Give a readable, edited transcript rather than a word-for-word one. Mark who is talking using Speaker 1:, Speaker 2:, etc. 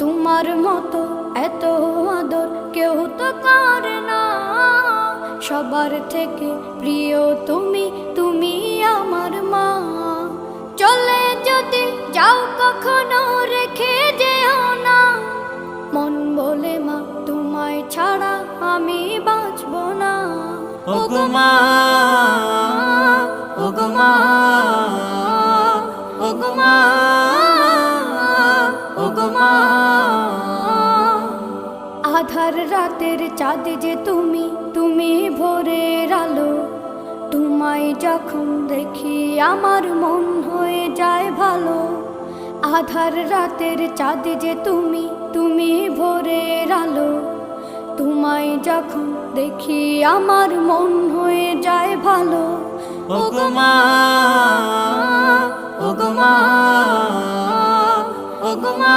Speaker 1: তোমার মতো এত আদর কেউ তো করে না। সবার থেকে প্রিয় তুমি, তুমি আমার মা। চলে যদি যাও কখনো রেখে যেও না, মন বলে মা তোমায় ছাড়া আমি বাঁচব না।
Speaker 2: ওগো মা, ওগো মা, ওগো মা, ওগো মা।
Speaker 1: আধার রাতের চাঁদ যে তুমি, তুমি ভোরের আলো। তোমায় যখন দেখি আমার মন হয়ে যায় ভালো। আধার রাতের চাঁদ যে তুমি, তুমি ভোরের আলো। তোমায় যখন দেখি আমার মন হয়ে যায় ভালো।
Speaker 2: ওগো মা, ওগো মা, ওগো মা।